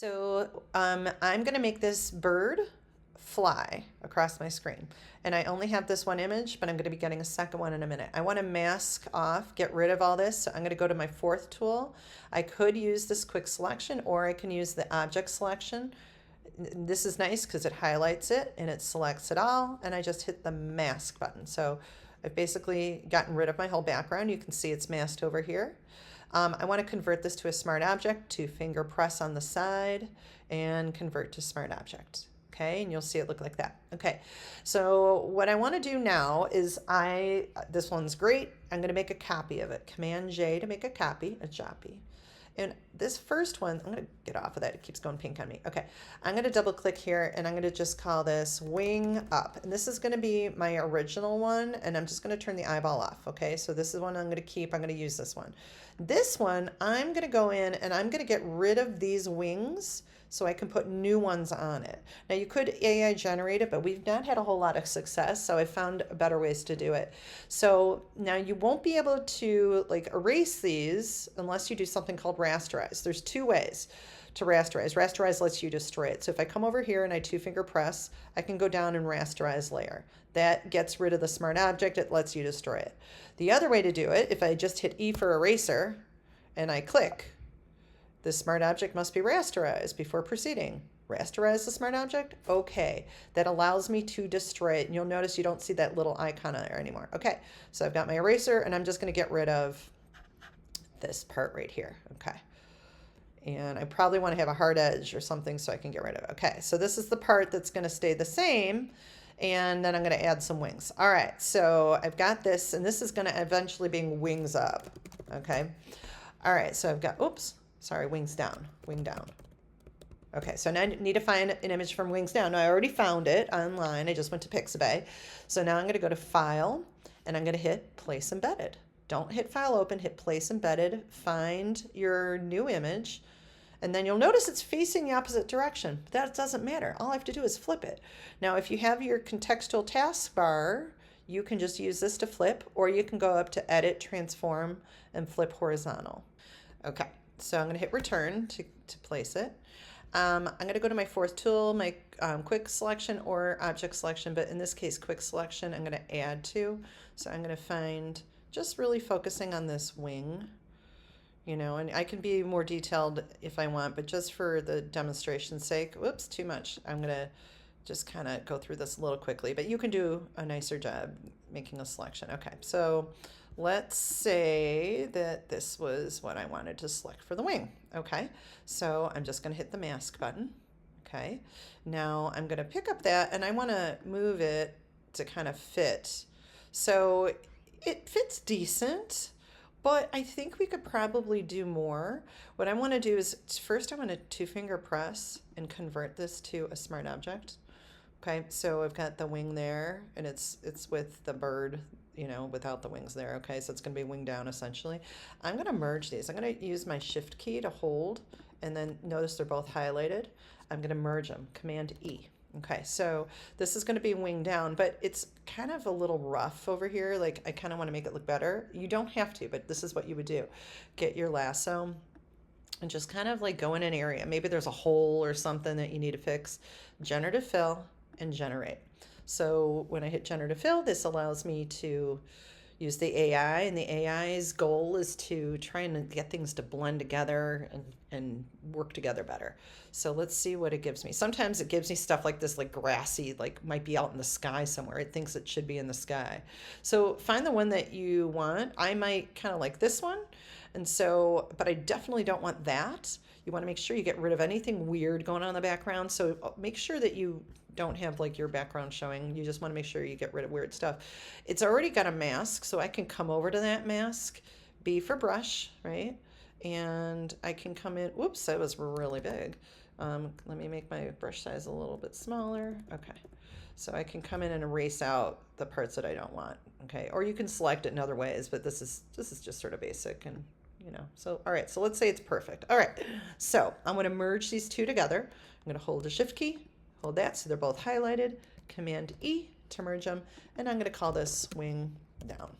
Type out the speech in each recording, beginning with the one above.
So I'm going to make this bird fly across my screen. And I only have this one image, but I'm going to be getting a second one in a minute. I want to mask off, get rid of all this. So I'm going to go to my fourth tool. I could use this quick selection, or I can use the object selection. This is nice because it highlights it and it selects it all. And I just hit the mask button. So I've basically gotten rid of my whole background. You can see it's masked over here. I want to convert this to a smart object, to finger press on the side and convert to smart object. Okay, and you'll see it look like that. Okay, so what I want to do now is this one's great. I'm going to make a copy of it. Command J to make a copy, a copy. And this first one, I'm going to get off of that. It keeps going pink on me. Okay, I'm going to double click here and I'm going to just call this wing up. And this is going to be my original one. And I'm just going to turn the eyeball off. Okay, so this is one I'm going to keep. I'm going to use this one. This one, I'm going to go in and I'm going to get rid of these wings so I can put new ones on it. Now you could AI generate it, but we've not had a whole lot of success, so I found better ways to do it. So now you won't be able to like erase these unless you do something called rasterize. There's two ways to rasterize. Rasterize lets you destroy it. So if I come over here and I two-finger press, I can go down and rasterize layer. That gets rid of the smart object. It lets you destroy it. The other way to do it, if I just hit E for eraser and I click, the smart object must be rasterized before proceeding. Rasterize the smart object? Okay. That allows me to destroy it. And you'll notice you don't see that little icon there anymore. Okay. So I've got my eraser and I'm just going to get rid of this part right here. Okay. And I probably want to have a hard edge or something so I can get rid of it. Okay. So this is the part that's going to stay the same. And then I'm going to add some wings. All right. So I've got this, and this is going to eventually be wings up. Okay. All right. So I've got, oops. Sorry, wings down, wing down. Okay, so now I need to find an image from wings down. Now I already found it online. I just went to Pixabay. So now I'm going to go to File, and I'm going to hit Place Embedded. Don't hit File Open, hit Place Embedded. Find your new image, and then you'll notice it's facing the opposite direction. That doesn't matter. All I have to do is flip it. Now, if you have your contextual taskbar, you can just use this to flip, or you can go up to Edit, Transform, and Flip Horizontal. Okay. So I'm going to hit return to place it. I'm going to go to my fourth tool, my quick selection or object selection, but in this case, quick selection, I'm going to add to. So I'm going to find, just really focusing on this wing, you know, and I can be more detailed if I want, but just for the demonstration's sake, whoops, too much. I'm going to just kind of go through this a little quickly, but you can do a nicer job making a selection. Okay, so let's say that this was what I wanted to select for the wing. Okay, so I'm just going to hit the mask button. Okay, now I'm going to pick up that and I want to move it to kind of fit. So it fits decent, but I think we could probably do more. What I want to do is first I want to two-finger press and convert this to a smart object. Okay, so I've got the wing there and it's with the bird, you know, without the wings there. Okay, so it's going to be wing down essentially. I'm going to merge these. I'm going to use my shift key to hold, and then notice they're both highlighted. I'm going to merge them, Command E. Okay, so this is going to be wing down, but it's kind of a little rough over here. Like I kind of want to make it look better. You don't have to, but this is what you would do. Get your lasso and just kind of like go in an area. Maybe there's a hole or something that you need to fix. Generative fill and generate. So when I hit generative fill, this allows me to use the AI, and the AI's goal is to try and get things to blend together and work together better. So let's see what it gives me. Sometimes it gives me stuff like this, like grassy, like might be out in the sky somewhere. It thinks it should be in the sky. So find the one that you want. I might kind of like this one. And so, but I definitely don't want that. You want to make sure you get rid of anything weird going on in the background. So make sure that you don't have like your background showing. You just want to make sure you get rid of weird stuff. It's already got a mask, so I can come over to that mask, B for brush, right? And I can come in, whoops, that was really big. Let me make my brush size a little bit smaller. Okay, so I can come in and erase out the parts that I don't want, okay? Or you can select it in other ways, but this is just sort of basic, and you know, so all right, so let's say it's perfect. All right, so I'm going to merge these two together. I'm going to hold the shift key, hold that so they're both highlighted, Command E to merge them, and I'm going to call this wing down.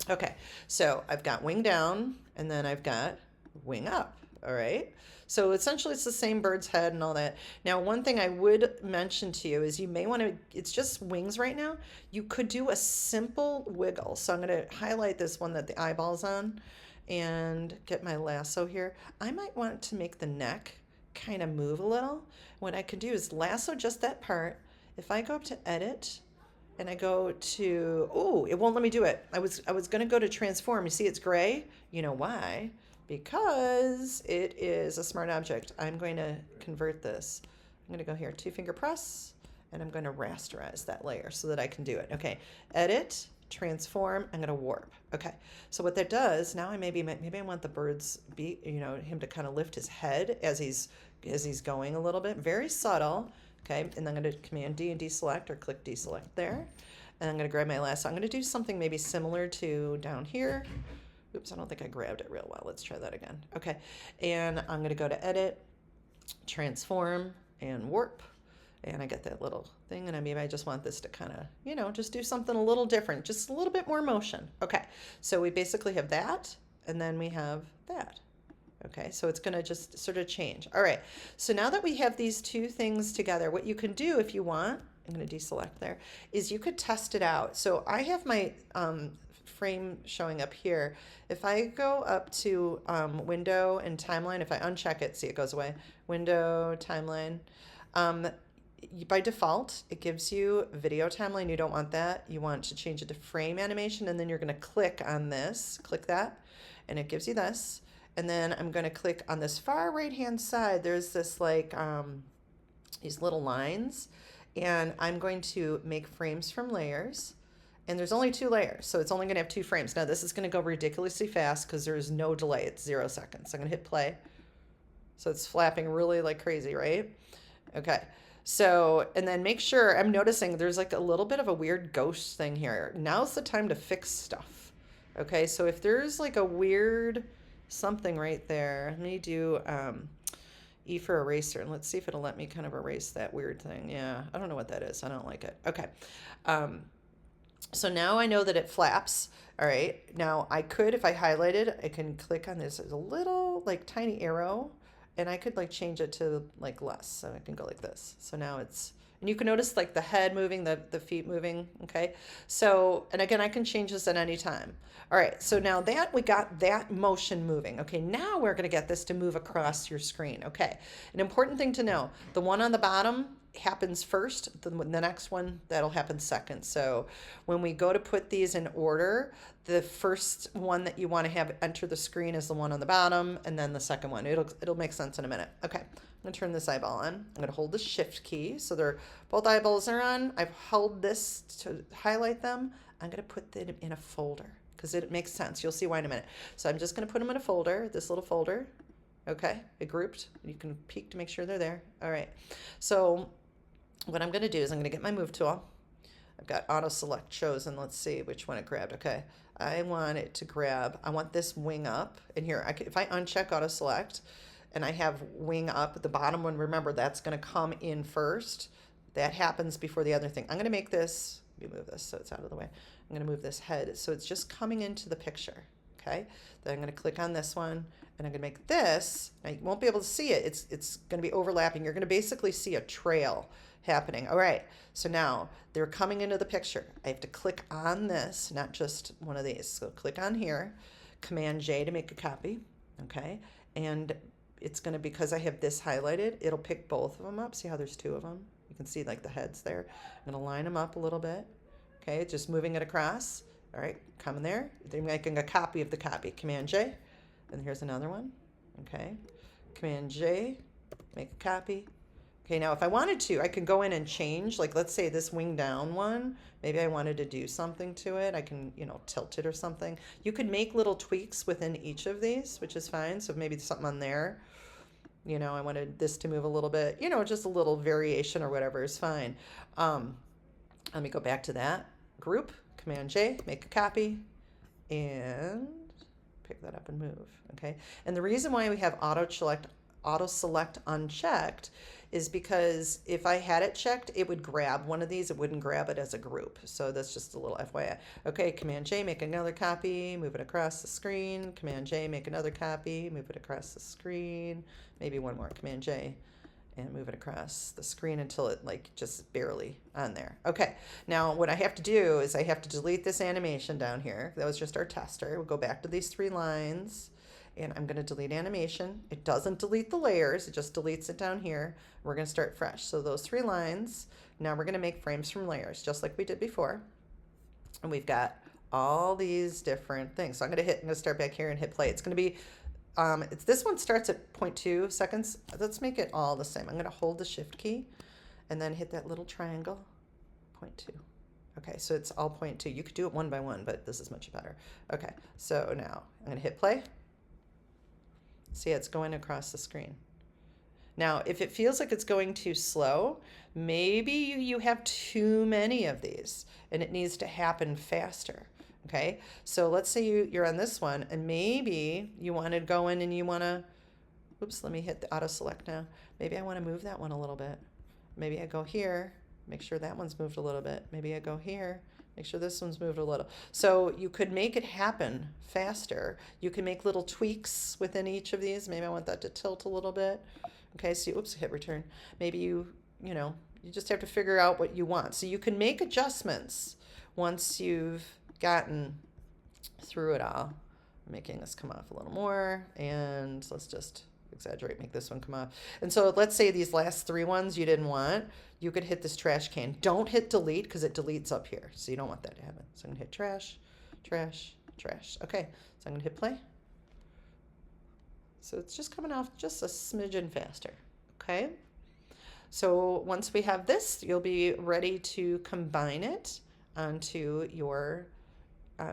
Okay, so I've got wing down and then I've got wing up. All right, So essentially it's the same bird's head and all that. Now, one thing I would mention to you is you may want to, it's just wings right now. You could do a simple wiggle. So I'm going to highlight this one that the eyeball's on and get my lasso here. I might want to make the neck kind of move a little. What I could do is lasso just that part. If I go up to edit and I go to, oh, it won't let me do it. I was going to go to transform. You see it's gray? You know why? Because it is a smart object. I'm going to convert this. I'm going to go here, 2-finger press, and I'm going to rasterize that layer so that I can do it. Okay, edit, transform, I'm going to warp. Okay, so what that does, now maybe I want the bird's beak, him to kind of lift his head as he's going a little bit. Very subtle. Okay, and I'm going to Command D and deselect, or click deselect there. And I'm going to grab my lasso. I'm going to do something maybe similar to down here. Oops, I don't think I grabbed it real well. Let's try that again. Okay, and I'm going to go to edit, transform, and warp. And I get that little thing, and I just want this to kind of, just do something a little different, just a little bit more motion. Okay, so we basically have that, and then we have that. Okay, so it's going to just sort of change. All right, so now that we have these two things together, what you can do if you want, I'm going to deselect there, is you could test it out. So I have my frame showing up here. If I go up to window and timeline, if I uncheck it, see it goes away, window, timeline, by default, it gives you video timeline. You don't want that. You want to change it to frame animation, and then you're going to click on this, click that, and it gives you this. And then I'm going to click on this far right-hand side. There's this these little lines, and I'm going to make frames from layers. And there's only 2 layers, so it's only going to have 2 frames. Now this is going to go ridiculously fast because there's no delay. It's 0 seconds. I'm going to hit play. So it's flapping really like crazy, right? Okay. So, and then make sure, I'm noticing there's like a little bit of a weird ghost thing here. Now's the time to fix stuff. Okay, so if there's like a weird something right there, let me do E for eraser, and let's see if it'll let me kind of erase that weird thing. Yeah, I don't know what that is. I don't like it. Okay. So now I know that it flaps. All right. Now I could, if I highlighted, I can click on this. There's a little like tiny arrow, and I could like change it to like less. So I can go like this. So now it's, and you can notice like the head moving, the feet moving. Okay. So, and again, I can change this at any time. All right. So now that we got that motion moving. Okay. Now we're going to get this to move across your screen. Okay. An important thing to know, the one on the bottom happens first, the next one that'll happen second. So when we go to put these in order, the first one that you want to have enter the screen is the one on the bottom, and then the second one. It'll make sense in a minute. Okay, I'm gonna turn this eyeball on. I'm gonna hold the shift key, so they're both eyeballs are on. I've held this to highlight them. I'm gonna put them in a folder because it makes sense. You'll see why in a minute. So I'm just gonna put them in a folder, this little folder. Okay, it grouped. You can peek to make sure they're there. All right, so what I'm going to do is I'm going to get my move tool. I've got auto select chosen. Let's see which one it grabbed. Okay, I want it to grab, I want this wing up. And here, if I uncheck auto select and I have wing up, the bottom one, remember that's going to come in first. That happens before the other thing. I'm going to make this, let me move this so it's out of the way. I'm going to move this head so it's just coming into the picture. Okay, then I'm going to click on this one, and I'm going to make this. Now you won't be able to see it. It's going to be overlapping. You're going to basically see a trail happening. All right, so now they're coming into the picture. I have to click on this, not just one of these. So click on here, Command J to make a copy. Okay, and it's going to, because I have this highlighted, it'll pick both of them up. See how there's 2 of them? You can see like the heads there. I'm going to line them up a little bit. Okay, just moving it across. All right, coming there. They're making a copy of the copy. Command J, and here's another one. Okay, Command J, make a copy. Okay, now if I wanted to, I can go in and change. Like let's say this wing down one, maybe I wanted to do something to it. I can, tilt it or something. You could make little tweaks within each of these, which is fine. So maybe something on there. I wanted this to move a little bit. Just a little variation or whatever is fine. Let me go back to that group. Command J, make a copy, and pick that up and move. Okay, and the reason why we have auto select unchecked is because if I had it checked, it would grab one of these. It wouldn't grab it as a group. So that's just a little FYI. Okay, Command J, make another copy, move it across the screen. Command J, make another copy, move it across the screen. Maybe one more, Command J, and move it across the screen until it like just barely on there. Okay, now what I have to do is I have to delete this animation down here. That was just our tester. We'll go back to these 3 lines, and I'm going to delete animation. It doesn't delete the layers, it just deletes it down here. We're going to start fresh. So those 3 lines, now we're going to make frames from layers, just like we did before. And we've got all these different things. So I'm going to start back here and hit play. It's going to be this one starts at 0.2 seconds. Let's make it all the same. I'm going to hold the shift key and then hit that little triangle, 0.2. Okay, so it's all 0.2. You could do it one by one, but this is much better. Okay, so now I'm going to hit play. See, it's going across the screen. Now, if it feels like it's going too slow, maybe you have too many of these and it needs to happen faster. Okay, so let's say you're on this one and maybe you want to go in and you want to, oops, let me hit the auto select now. Maybe I want to move that one a little bit. Maybe I go here, make sure that one's moved a little bit. Maybe I go here, make sure this one's moved a little. So you could make it happen faster. You can make little tweaks within each of these. Maybe I want that to tilt a little bit. Okay, so oops, hit return. Maybe you just have to figure out what you want. So you can make adjustments once you've gotten through it all. I'm making this come off a little more, and let's just exaggerate, make this one come off. And so let's say these last 3 ones you didn't want, you could hit this trash can. Don't hit delete because it deletes up here, so you don't want that to happen. So I'm gonna hit trash, trash, trash. Okay, so I'm gonna hit play. So it's just coming off just a smidgen faster. Okay, so once we have this, you'll be ready to combine it onto your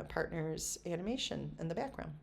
partner's animation in the background.